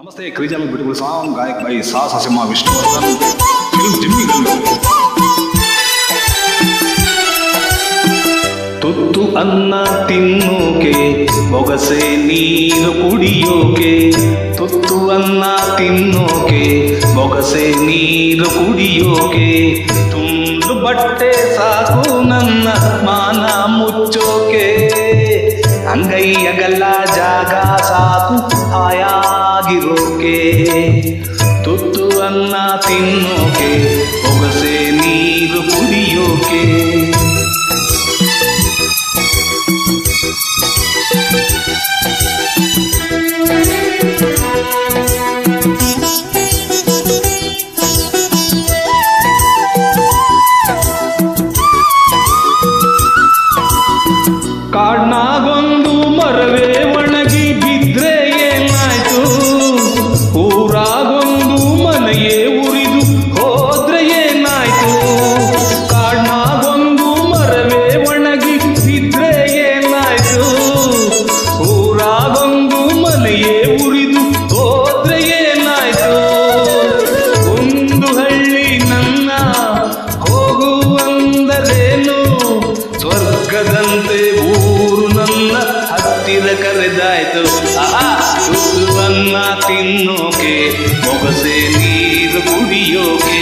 नमस्ते क्रेजी में beautiful song गायक भाई सास हसीमा विष्णुवर्धन फिल्म जिम्मी गल्लू ತುತ್ತು ಅನ್ನ ತಿನ್ನೋಕೆ ಬೊಗಸೆ ನೀರು ಕುಡಿಯೋಕೆ ತುತ್ತು ಅನ್ನ ತಿನ್ನೋಕೆ ಬೊಗಸೆ ನೀರು ಕುಡಿಯೋಕೆ ತುಂಡು ಬಟ್ಟೆ ಸಾಕು ನನ್ನ ಮಾನ ಮುಚ್ಚೋಕೆ ಅಂಗೈ ಅಗಲ ಜಾಗ ಸಾಕು ಹಾಯಾಗಿರೋಕೆ ತುತ್ತು ಅನ್ನ ತಿನ್ನೋಕೆ ಬೊಗಸೆ ನೀರು ಕುಡಿಯೋಕೆ ಕಾಡ್ನಾಗೊಂದು ಮರವೇ ಒಣಗಿ ಬಿದ್ರೆ ಏನಾಯ್ತು, ಊರಾಗೊಂದು ಮನೆಯೇ ಉರಿದು ಹೋದ್ರೆ ಏನಾಯ್ತು. ಕಾಡ್ನಾಗೊಂದು ಮರವೇ ಒಣಗಿ ಬಿದ್ರೆ ಏನಾಯ್ತು, ಊರಾಗೊಂದು ಮನೆಯೇ ಉರಿದು ಹೋದ್ರೆ ಏನಾಯ್ತು. ಒಂದು ಹಳ್ಳಿ ನನ್ನ ಹೋಗುವಂದರೇನು, ಸ್ವರ್ಗದಂತೆ ಊರು ನನ್ನ ಹತ್ತಿರ ಕರೆದಾಯ್ತು. ತುತ್ತು ಅನ್ನ ತಿನ್ನೋಕೆ ಬೊಗಸೆ ನೀರು ಕುಡಿಯೋಕೆ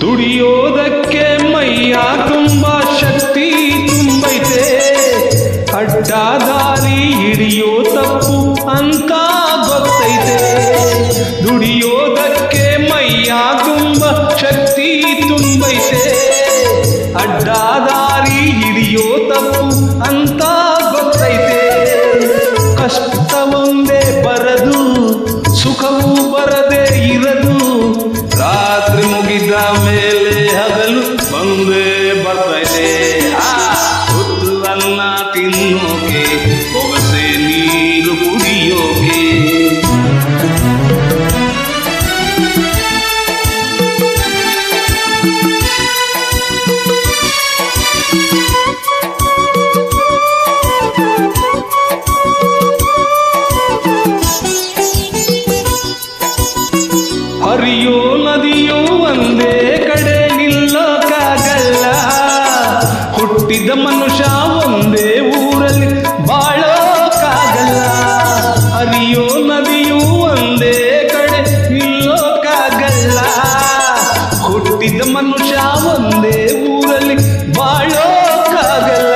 ದುಡಿಯೋದಕ್ಕೆ ಮೈಯ ತುಂಬಾ ಶಕ್ತಿ ತುಂಬೈತೆ, ಅಡ್ಡ ದಾರಿ ಹಿಡಿಯೋ ತಪ್ಪು ಅಂತ ಗೊತ್ತೈತೆ. ದುಡಿಯೋದಕ್ಕೆ ಮೈಯ ತುಂಬಾ ಶಕ್ತಿ ತುಂಬೈತೆ, ಅಡ್ಡ ದಾರಿ ಹಿಡಿಯೋ ತಪ್ಪು ಅಂತ ಗೊತ್ತೈತೆ. ಕಷ್ಟ ಒಂದೇ ಬರದು, ಸುಖವೂ ಬರದೆ ಇರದು, ರಾತ್ರಿ ಮುಗಿದ ಮೇಲೆ ಹಗಲು ಬಂದೇ ಬರ್ತೈತೆ. ತುತ್ತು ಅನ್ನ ತಿನ್ನೋಕೆ ಬೊಗಸೆ ನೀರು ಕುಡಿಯೋಕೆ ಹರಿಯೋ ನದಿಯೋ ಒಂದೇ ಕಡೆ ನಿಲ್ಲೋಕ್ಕಾಗಲ್ಲ, ಹುಟ್ಟಿದ ಮನುಷ್ಯ ಒಂದೇ ಊರಲ್ಲಿ ಬಾಳೋಕ್ಕಾಗಲ್ಲ. ಹರಿಯೋ ನದಿಯೂ ಒಂದೇ ಕಡೆ ನಿಲ್ಲೋಕ್ಕಾಗಲ್ಲ, ಹುಟ್ಟಿದ ಮನುಷ್ಯ ಒಂದೇ ಊರಲ್ಲಿ ಬಾಳೋಕ್ಕಾಗಲ್ಲ.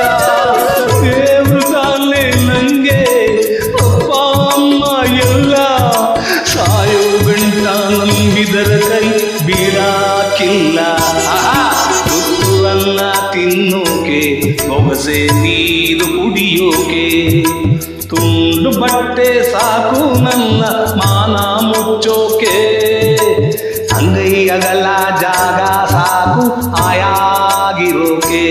ದೇವ್ರು ತಾನೇ ನಂಗೆ ಅಪ್ಪ ಅಮ್ಮ ಎಲ್ಲ, ಸಾಯೋ ಗಂಟ ನಂಬಿದರ ಕೈ ಬಿಡಾಕಿಲ್ಲ. ತುತ್ತು ಅನ್ನ ತಿನ್ನೋಕೆ ಬೊಗಸೆ ನೀರು ಕುಡಿಯೋಕೆ ತುಂಡು ಬಟ್ಟೆ ಸಾಕು ನನ್ನ ಮಾನ ಮುಚ್ಚೋಕೆ. ಅಂಗೈ ಅಗಲ ಜಾಗ ಸಾಕು ಹಾಯಾಗಿರೋಕೆ.